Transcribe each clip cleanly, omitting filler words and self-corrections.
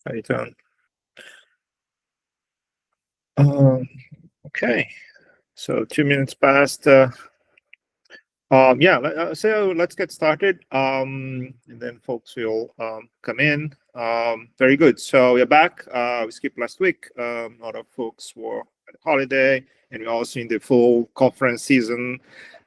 How you doing? Okay, so 2 minutes past. Yeah, so let's get started. And then folks will come in. Very good. So we're back. We skipped last week. A lot of folks were at holiday, and we're also in the full conference season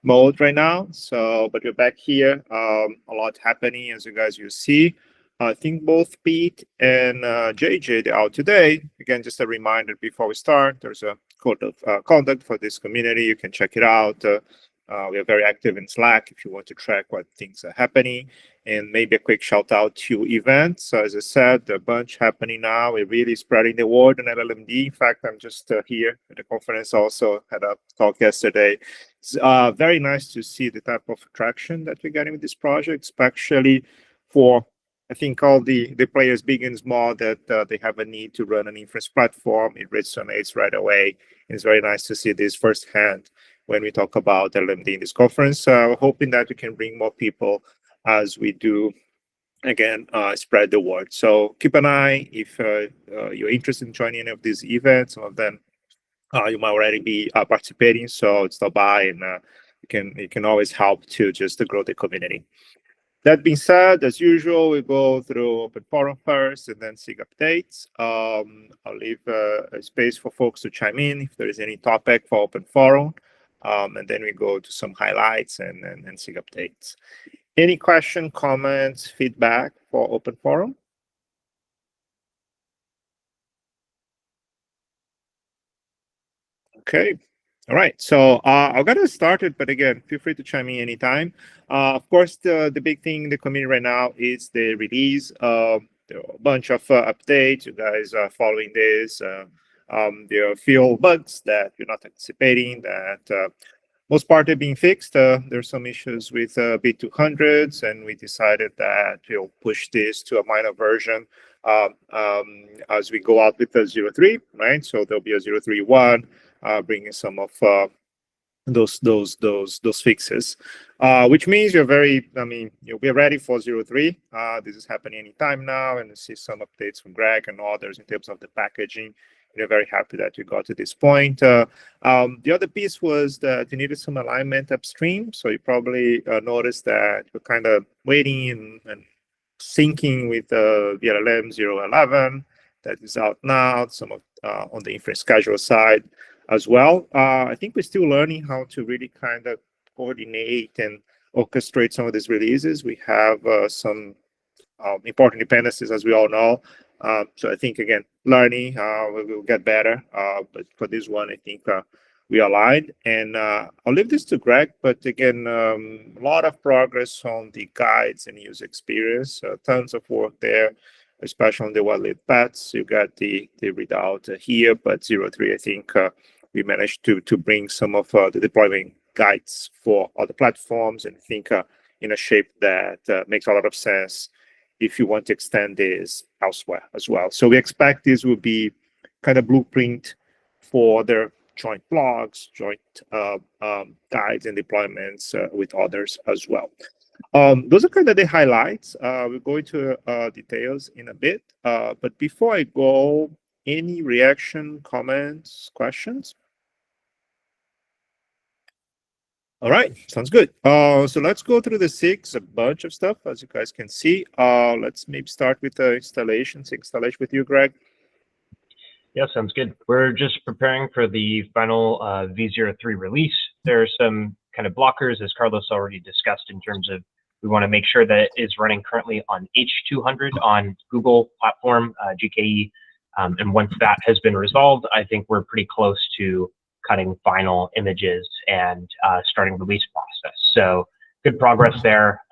mode right now. So, but we're back here. A lot happening, as you guys will see. I think both Pete and JJ are out today. Again, just a reminder before we start, there's a code of conduct for this community. You can check it out. We are very active in Slack if you want to track what things are happening. And maybe a quick shout out to events. So as I said, a bunch happening now. We're really spreading the word on llm-d. In fact, I'm just here at the conference, also had a talk yesterday. It's very nice to see the type of traction that we're getting with this project, especially for, I think, all the players, big and small, that they have a need to run an inference platform. It resonates right away. It's very nice to see this firsthand when we talk about llm-d in this conference. Hoping that we can bring more people as we do, again, spread the word. So keep an eye if you're interested in joining any of these events. Some of them you might already be participating, so stop by and you can always help to just to grow the community. That being said, as usual, we go through open forum first and then SIG updates. I'll leave a space for folks to chime in if there is any topic for open forum. And then we go to some highlights and SIG updates. Any question, comments, feedback for open forum? Okay. All right. So I'll get it started, but again, feel free to chime in anytime. Of course, the big thing in the community right now is the release. There are a bunch of updates. You guys are following this. There are a few bugs that you're not anticipating that most part are being fixed. There's some issues with B200s, and we decided that we'll push this to a minor version as we go out with the 0.3, right? So there'll be a 0.3.1, bringing some of those fixes, which means you'll be ready for 0.3. This is happening anytime now, and you see some updates from Greg and others in terms of the packaging. We're very happy that we got to this point. The other piece was that you needed some alignment upstream. So you probably noticed that we're kind of waiting and syncing with the llm 0.11 that is out now, some of on the inference schedule side as well. I think we're still learning how to really kind of coordinate and orchestrate some of these releases. We have some important dependencies, as we all know. So I think, again, learning, we will get better. But for this one, I think we aligned. And I'll leave this to Greg. But again, a lot of progress on the guides and user experience. Tons of work there, especially on the well-lit paths. You got the readout here, but 0.3, I think we managed to bring some of the deployment guides for other platforms, and I think in a shape that makes a lot of sense if you want to extend this elsewhere as well. So we expect this will be kind of blueprint for their joint blogs, joint guides and deployments with others as well. Those are kind of the highlights. We'll go into details in a bit. But before I go, any reaction, comments, questions? All right, sounds good. So let's go through the SIGs, a bunch of stuff, as you guys can see. Let's maybe start with the installation, SIG installation with you, Greg. Yeah, sounds good. We're just preparing for the final v0.3 release. There are some kind of blockers, as Carlos already discussed, in terms of we want to make sure that it is running currently on H200 on Google platform, GKE. And once that has been resolved, I think we're pretty close to cutting final images and starting release process. So good progress there.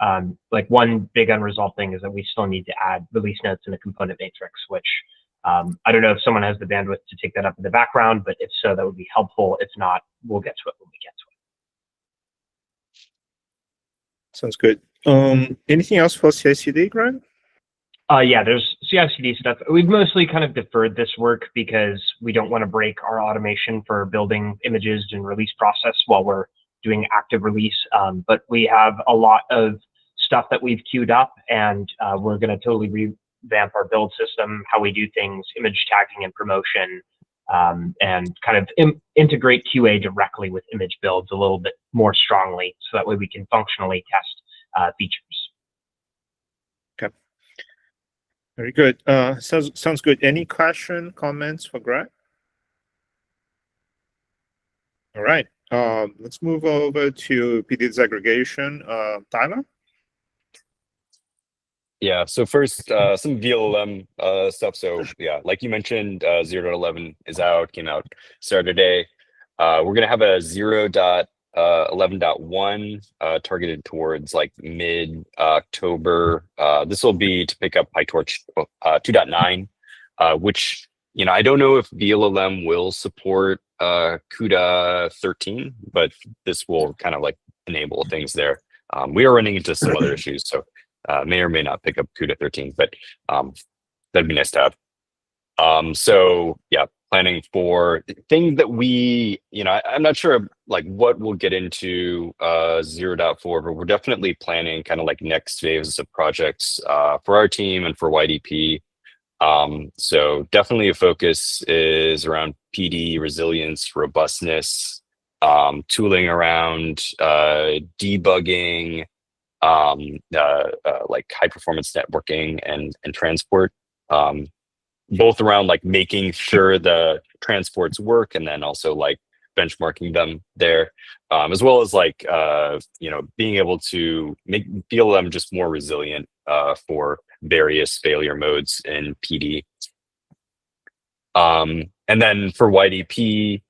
Like one big unresolved thing is that we still need to add release notes in a component matrix, which I don't know if someone has the bandwidth to take that up in the background, but if so, that would be helpful. If not, we'll get to it when we get to it. Sounds good. Anything else for CI/CD, Greg? Yeah, there's CI/CD stuff. We've mostly kind of deferred this work because we don't want to break our automation for building images and release process while we're doing active release. But we have a lot of stuff that we've queued up, and we're going to totally revamp our build system, how we do things, image tagging and promotion, and kind of integrate QA directly with image builds a little bit more strongly, so that way we can functionally test features. Okay. Very good. Sounds good. Any comments for Greg? All right. Let's move over to PD disaggregation. Tyler? Yeah, so first, some VLM stuff. So yeah, like you mentioned, 0.11 is out, came out Saturday. We're gonna have a 0.11.1 targeted towards like mid-October. This will be to pick up PyTorch 2.9, which, you know, I don't know if VLLM will support CUDA 13, but this will kind of like enable things there. We are running into some other issues, so may or may not pick up CUDA 13, but that'd be nice to have. So yeah, planning for things that we, you know, I'm not sure like what we'll get into 0.4, but we're definitely planning kind of like next phases of projects for our team and for YDP. So definitely a focus is around PD, resilience, robustness, tooling around debugging, like high performance networking and transport, both around like making sure the transports work and then also like benchmarking them there, as well as like you know, being able to feel them just more resilient for various failure modes in PD. And then for YDP,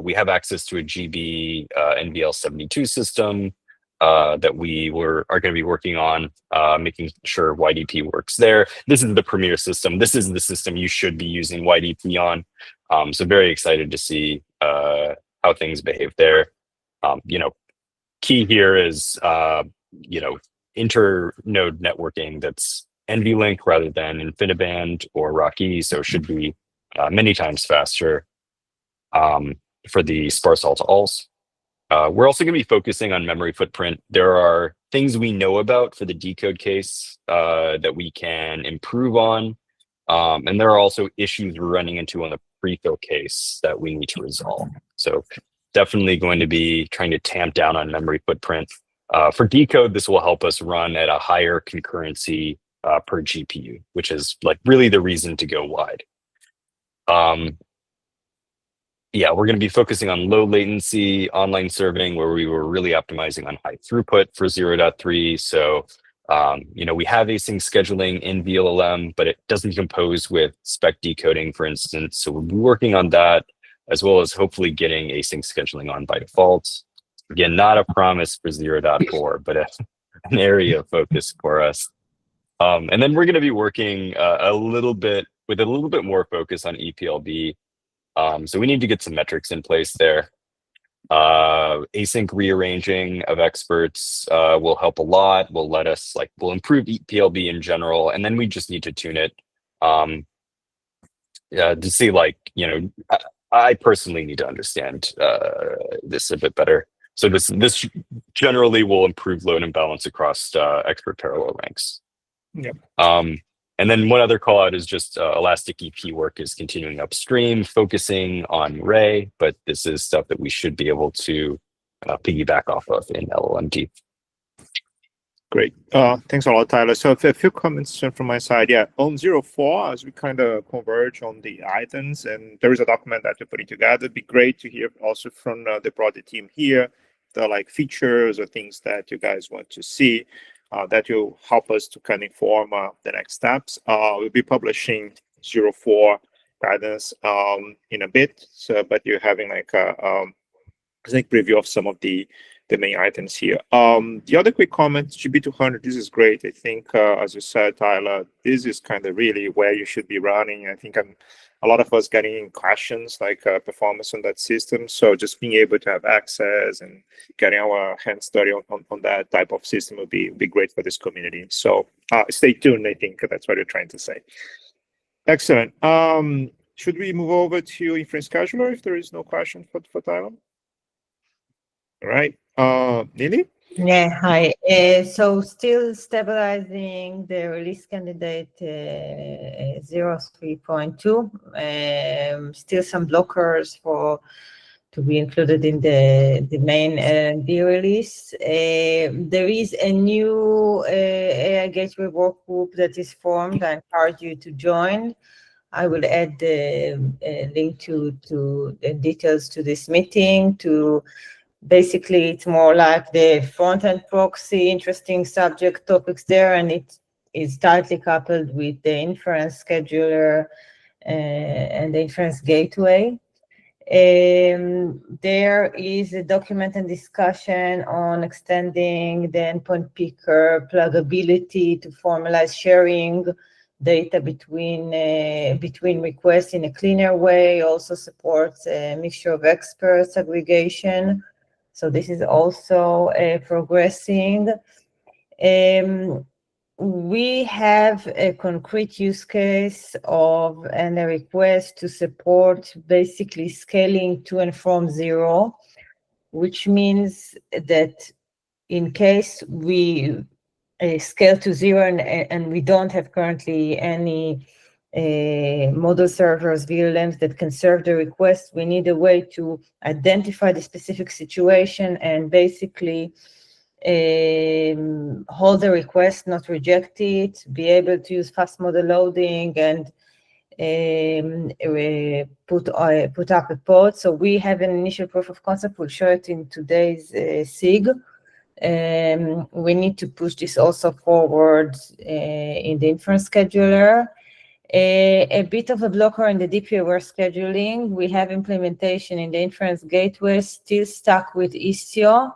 we have access to a GB NVL72 system that we are going to be working on, making sure YDP works there. This is the premier system. This is the system you should be using YDP on. So very excited to see how things behave there. You know, key here is, you know, inter-node networking that's NVLink rather than InfiniBand or RockE, so it should be many times faster for the sparse all-to-alls. We're also going to be focusing on memory footprint. There are things we know about for the decode case that we can improve on. And there are also issues we're running into on the prefill case that we need to resolve. So definitely going to be trying to tamp down on memory footprint. For decode, this will help us run at a higher concurrency per GPU, which is like really the reason to go wide. Yeah, we're going to be focusing on low latency online serving, where we were really optimizing on high throughput for 0.3. So, you know, we have async scheduling in VLLM, but it doesn't compose with spec decoding, for instance. So we'll be working on that, as well as hopefully getting async scheduling on by default. Again, not a promise for 0.4, but an area of focus for us. And then we're going to be working a little bit more focus on EPLB. So we need to get some metrics in place there. Async rearranging of experts will help a lot. Will improve EPLB in general, and then we just need to tune it to see, like, you know, I personally need to understand this a bit better. So this generally will improve load and balance across expert parallel ranks. Yep. And then one other call out is just Elastic EP work is continuing upstream, focusing on Ray, but this is stuff that we should be able to piggyback off of in llm-d. Great. Thanks a lot, Tyler. So a few comments from my side. Yeah, on 0.4, as we kind of converge on the items, and there is a document that you're putting together, it'd be great to hear also from the project team here, the like features or things that you guys want to see. That will help us to kind of inform the next steps. We'll be publishing 0.4 guidance in a bit, so, but you're having like a I think preview of some of the main items here. The other quick comment, GB200, this is great. I think, as you said, Tyler, this is kind of really where you should be running. I think a lot of us getting questions like performance on that system. So just being able to have access and getting our hands dirty on that type of system would be great for this community. So stay tuned. I think that's what you're trying to say. Excellent. Should we move over to Inference Scheduler if there is no question for Tyler? All right. Lily? Yeah, hi. So still stabilizing the release candidate 03.2. Still some blockers to be included in the main llm-d release. There is a new AI Gateway work group that is formed. I encourage you to join. I will add the link to the details to this meeting. Basically, it's more like the front-end proxy, interesting subject topics there, and it is tightly coupled with the inference scheduler and the inference gateway. There is a document and discussion on extending the endpoint picker pluggability to formalize sharing data between requests in a cleaner way. Also supports a mixture of experts aggregation. So this is also progressing. We have a concrete use case and a request to support basically scaling to and from zero, which means that in case we scale to zero and we don't have currently any model servers, VLMs that can serve the request, we need a way to identify the specific situation and basically hold the request, not reject it, be able to use fast model loading and put up a pod. So we have an initial proof of concept. We'll show it in today's SIG. We need to push this also forward in the inference scheduler. A bit of a blocker in the DP-aware scheduling. We have implementation in the inference gateway, still stuck with Istio.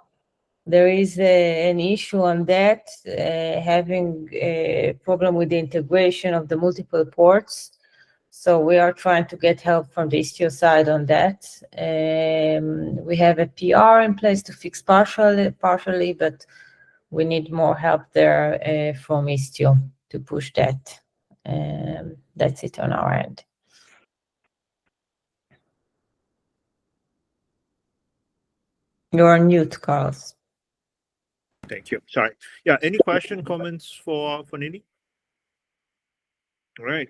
There is an issue on that, having a problem with the integration of the multiple ports. So we are trying to get help from the Istio side on that. We have a PR in place to fix partially, but we need more help there from Istio to push that. That's it on our end. You're on mute, Carlos. Thank you. Sorry. Yeah. Any question, comments for Nini? All right.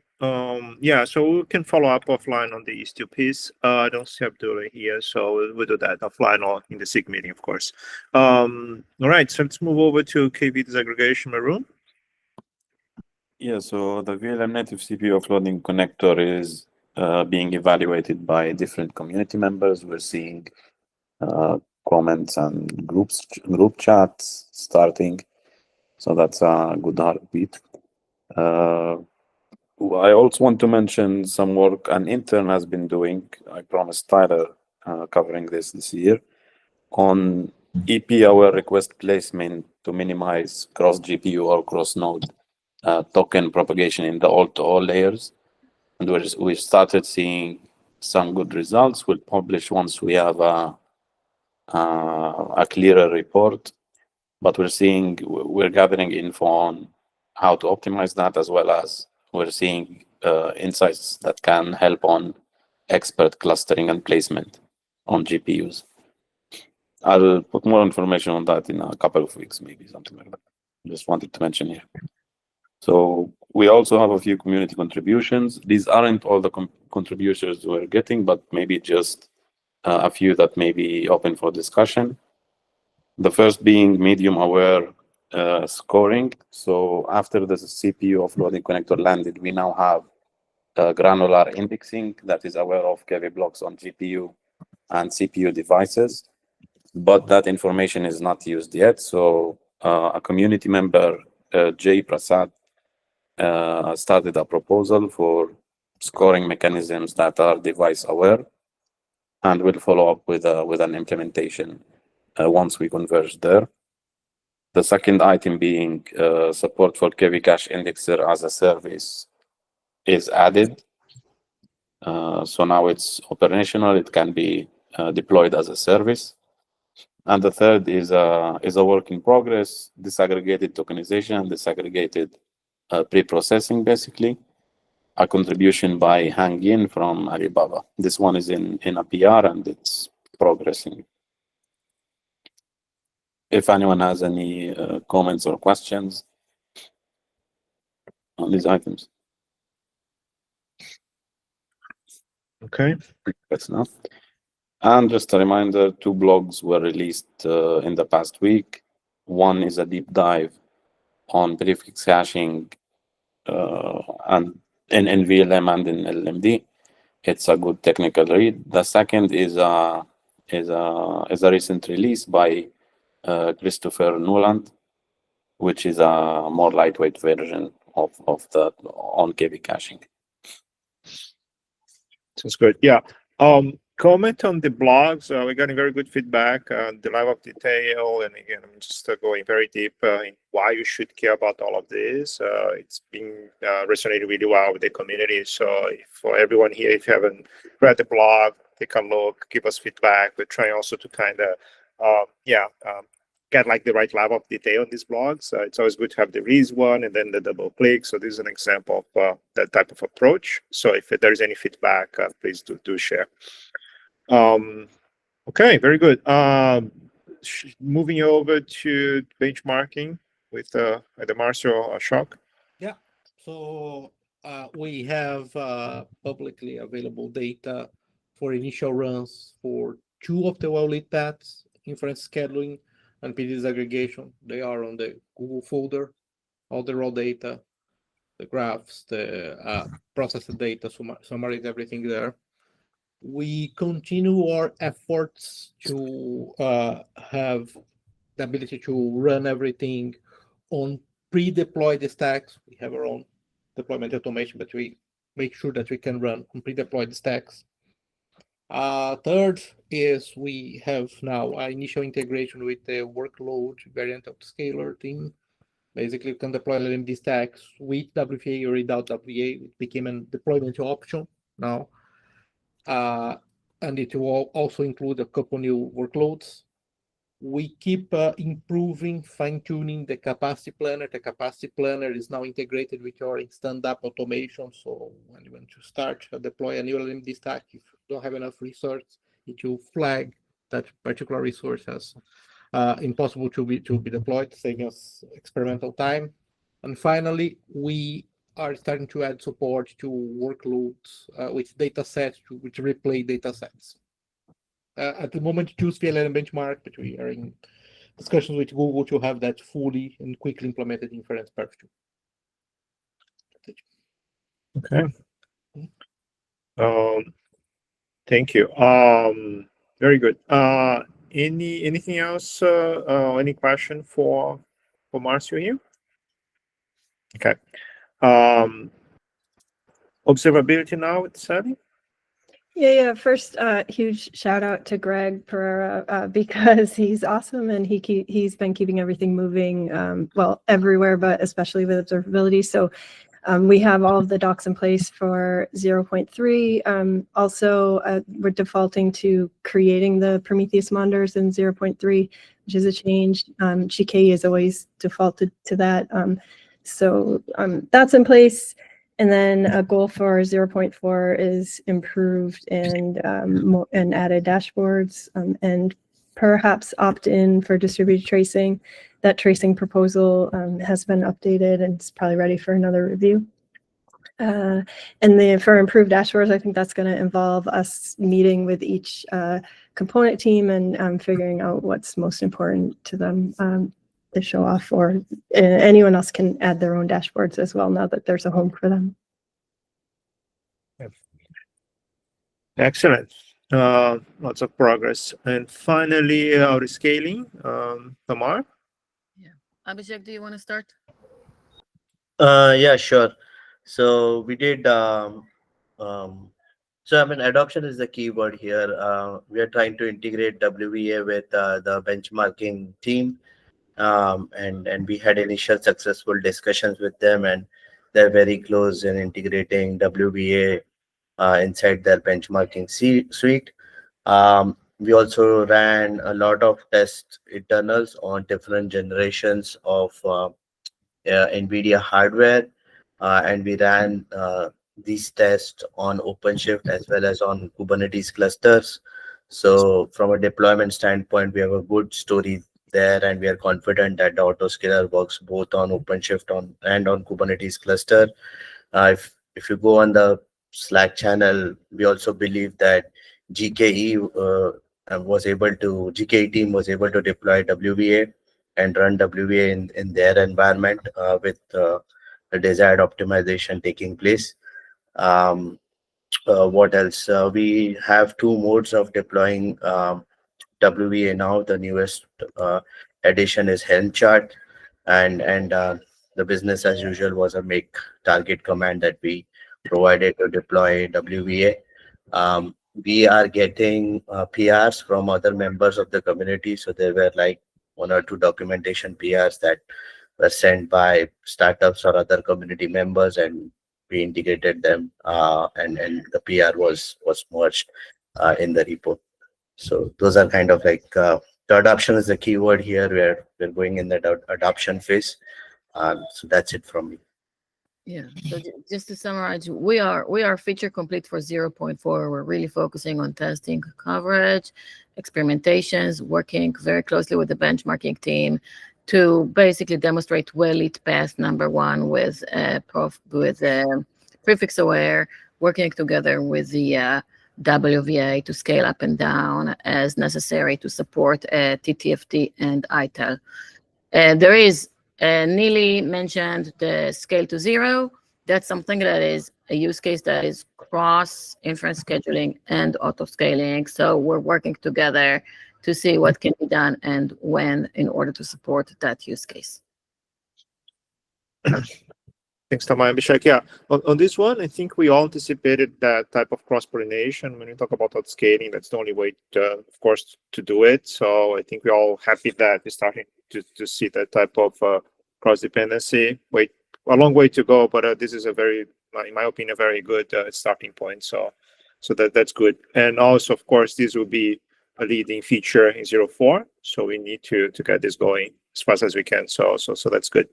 Yeah. So we can follow up offline on the Istio piece. I don't see Abdullah here, so we'll do that offline or in the SIG meeting, of course. All right. So let's move over to KV disaggregation, Maroon. Yeah. So the VLM native CPU offloading connector is being evaluated by different community members. We're seeing comments and group chats starting, so that's a good heartbeat. I also want to mention some work an intern has been doing. I promised Tyler covering this year on EP-aware request placement to minimize cross GPU or cross node token propagation in the all-to-all layers. And we've started seeing some good results. We'll publish once we have a clearer report, but we're gathering info on how to optimize that, as well as we're seeing insights that can help on expert clustering and placement on GPUs. I'll put more information on that in a couple of weeks, maybe something like that. Just wanted to mention here. So we also have a few community contributions. These aren't all the contributions we're getting, but maybe just a few that may be open for discussion. The first being medium-aware scoring. So after the CPU offloading connector landed, we now have granular indexing that is aware of KV blocks on GPU and CPU devices, but that information is not used yet. So a community member, Jay Prasad, started a proposal for scoring mechanisms that are device aware, and we'll follow up with an implementation once we converge there. The second item being support for KV cache indexer as a service is added. So now it's operational. It can be deployed as a service. And the third is a work in progress, disaggregated tokenization, disaggregated pre-processing, basically. A contribution by Hang Yin from Alibaba. This one is in a PR and it's progressing. if anyone has any comments or questions on these items. Okay. That's enough. And just a reminder, 2 blogs were released in the past week. One is a deep dive on prefix hashing and in VLM and in llm-d. It's a good technical read. The second is a recent release by Christopher Nuland, which is a more lightweight version of the on KV caching. Sounds good. Yeah. Comment on the blogs. We're getting very good feedback. The level of detail, and again, I'm just going very deep in why you should care about all of this. It's been resonating really well with the community. So, for everyone here, if you haven't read the blog, take a look, give us feedback. We're trying also to kind of, get like the right level of detail on these blogs. It's always good to have the release one and then the double click. So this is an example of that type of approach. So if there's any feedback, please do share. Okay, very good. Moving over to benchmarking with either Marcio or Shock. Yeah, so we have publicly available data for initial runs for 2 of the well-lit paths, inference scheduling and PD disaggregation. They are on the Google folder, all the raw data, the graphs, the processed data, summarize everything there. We continue our efforts to have the ability to run everything on pre-deployed stacks. We have our own deployment automation, but we make sure that we can run on pre-deployed stacks. Third is we have now an initial integration with the workload variant autoscaler team. Basically, you can deploy llm-d stacks with WVA or without WVA. It became a deployment option now. And it will also include a couple new workloads. We keep improving, fine-tuning the capacity planner. The capacity planner is now integrated with your stand-up automation. So when you want to start deploy a new llm-d stack, if you don't have enough resource, it will flag that particular resource as impossible to be deployed, saving us experimental time. And finally, we are starting to add support to workloads with data sets which replay data sets. At the moment, choose VLM benchmark, but we are in discussions with Google to have that fully and quickly implemented in inference perf. Okay. Thank you. Very good. Anything else? Any question for Marcio here? Okay. Observability now with Sally? Yeah. First, huge shout out to Greg Pereira because he's awesome and he's been keeping everything moving, well, everywhere, but especially with observability. So we have all of the docs in place for 0.3. Also, we're defaulting to creating the Prometheus monitors in 0.3, which is a change. GK is always defaulted to that. So that's in place. And then a goal for 0.4 is improved and added dashboards and perhaps opt in for distributed tracing. That tracing proposal has been updated and it's probably ready for another review. And for improved dashboards, I think that's going to involve us meeting with each component team and figuring out what's most important to them to show off, or anyone else can add their own dashboards as well now that there's a home for them. Excellent. Lots of progress. And finally, our scaling, Tamar. Yeah. Abhishek, do you want to start? Yeah, sure. So we did, adoption is the key word here. We are trying to integrate WVA with the benchmarking team. And we had initial successful discussions with them, and they're very close in integrating WVA inside their benchmarking suite. We also ran a lot of test internals on different generations of NVIDIA hardware, and we ran these tests on OpenShift as well as on Kubernetes clusters. So from a deployment standpoint, we have a good story there, and we are confident that the autoscaler works both on OpenShift and on Kubernetes cluster. If you go on the Slack channel, we also believe that GKE GKE team was able to deploy WVA and run WVA in their environment with the desired optimization taking place. What else? We have two modes of deploying WVA now. The newest addition is Helm chart, and the business as usual was a make target command that we provided to deploy WVA. We are getting PRs from other members of the community. So there were like 1 or 2 documentation PRs that were sent by startups or other community members, and we integrated them, and the PR was merged in the repo. So those are kind of like the adoption is the keyword here. We're going in the adoption phase. So that's it from me. Yeah. So just to summarize, we are feature complete for 0.4. We're really focusing on testing coverage, experimentations, working very closely with the benchmarking team to basically demonstrate well-lit path number 1 with prefix aware, working together with the WVA to scale up and down as necessary to support TTFT and ITEL. There is Neely mentioned the scale to 0. That's something that is a use case that is cross inference scheduling and auto scaling. So we're working together to see what can be done and when in order to support that use case. Thanks, Tamay and Abhishek. Yeah, on this one, I think we all anticipated that type of cross-pollination. When we talk about scaling, that's the only way, of course, to do it. So I think we're all happy that we're starting to see that type of cross-dependency. A long way to go, but this is a very, in my opinion, a very good starting point. So that's good. And also, of course, this will be a leading feature in 0.4. So we need to get this going as fast as we can. So that's good.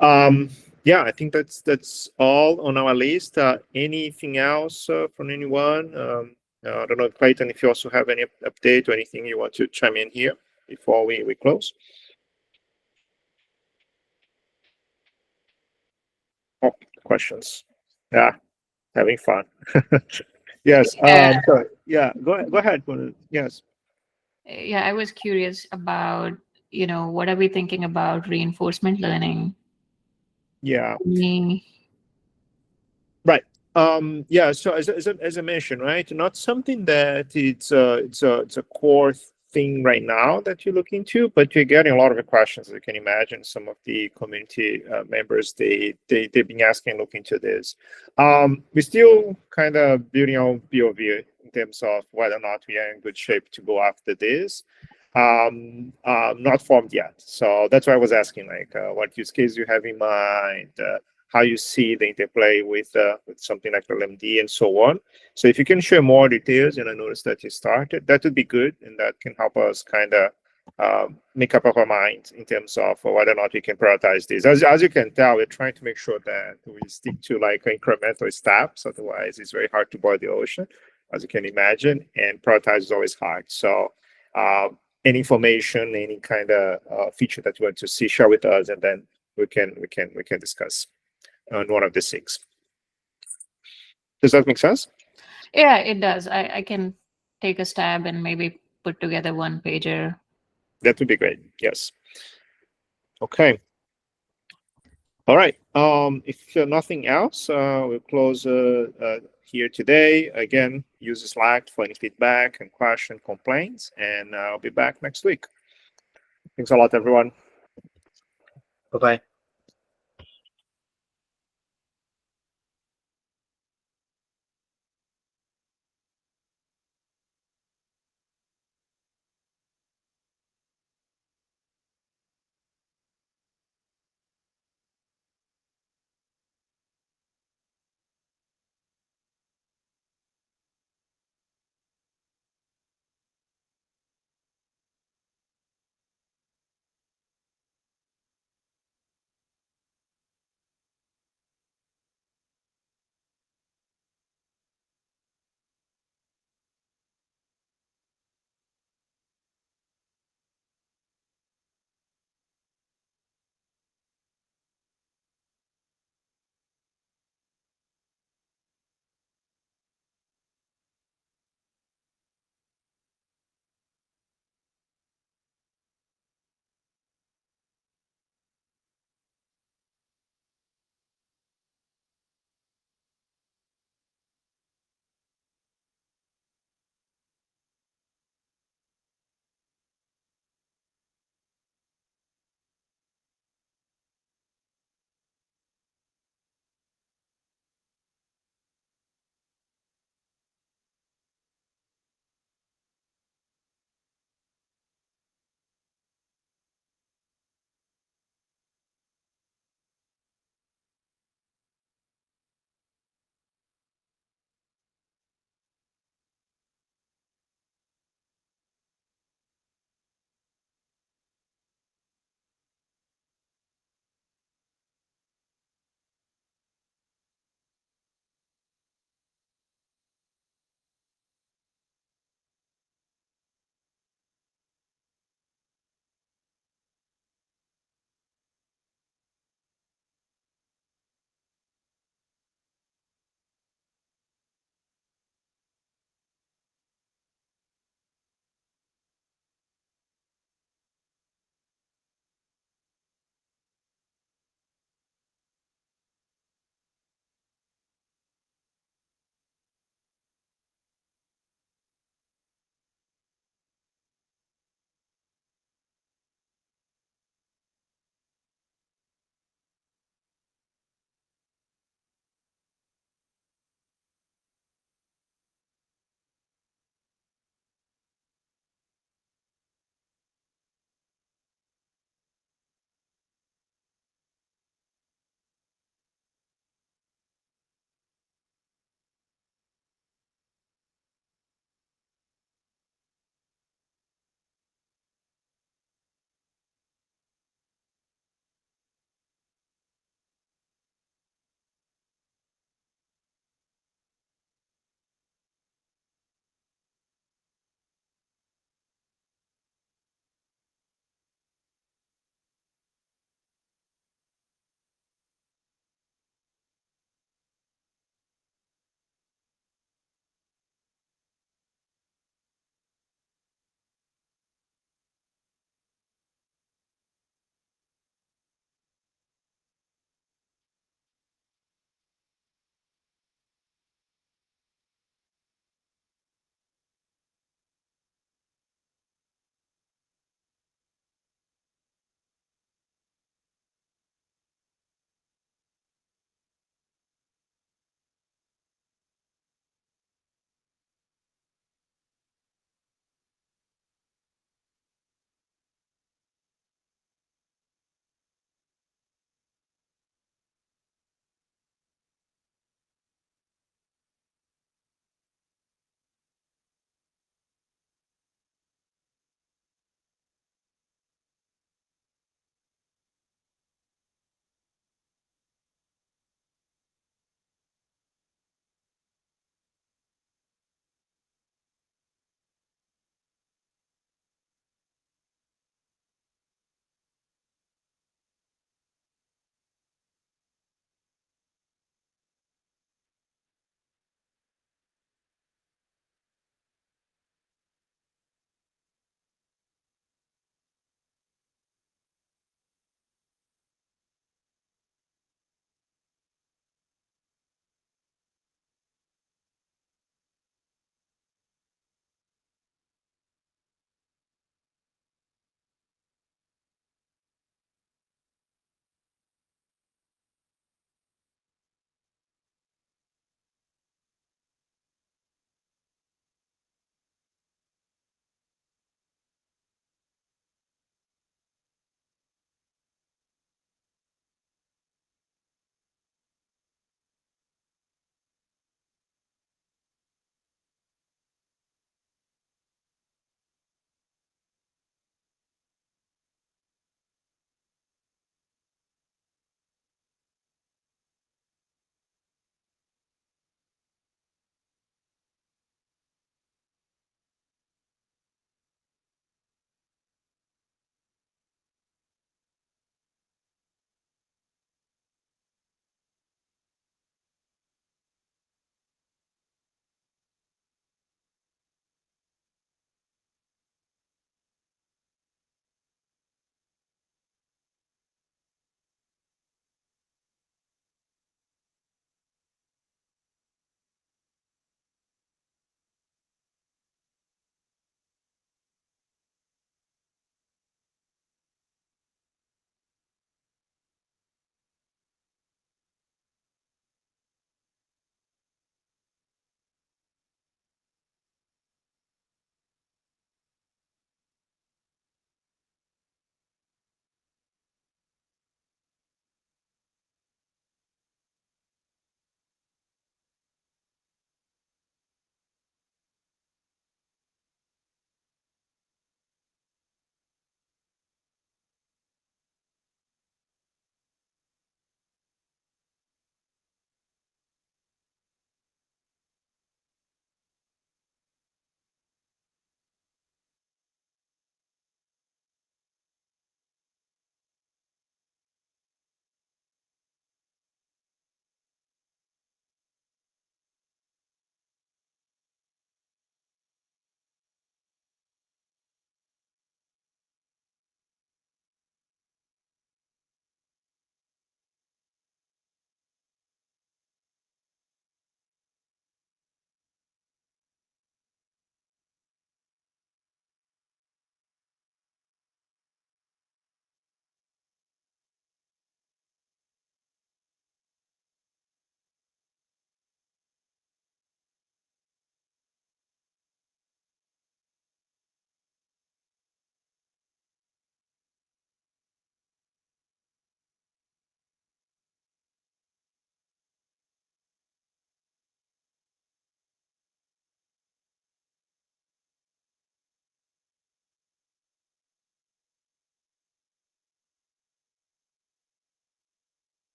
Yeah, I think that's all on our list. Anything else from anyone? I don't know, Clayton, if you also have any update or anything you want to chime in here before we close. Oh, questions. Yeah, having fun. Yes. Sorry. Yeah, go ahead. Yes. Yeah, I was curious about, what are we thinking about reinforcement learning? Yeah. Me. Right. Yeah. So as I mentioned, right, not something that it's a core thing right now that you look into, but you're getting a lot of questions. As you can imagine, some of the community members they've been asking, look into this. We're still kind of building our POV in terms of whether or not we are in good shape to go after this. Not formed yet. So that's why I was asking, like, what use case you have in mind, how you see the interplay with something like llm-d and so on. So if you can share more details, and I noticed that you started, that would be good, and that can help us kind of make up our mind in terms of whether or not we can prioritize this. As you can tell, we're trying to make sure that we stick to like incremental steps. Otherwise, it's very hard to boil the ocean, as you can imagine, and prioritize is always hard. So any information, any kind of feature that you want to see, share with us, and then we can discuss on one of the 6. Does that make sense? Yeah, it does. I can take a stab and maybe put together one pager. That would be great. Yes. Okay. All right. If nothing else, we'll close here today. Again, use Slack for any feedback and question, complaints, and I'll be back next week. Thanks a lot, everyone. Bye-bye.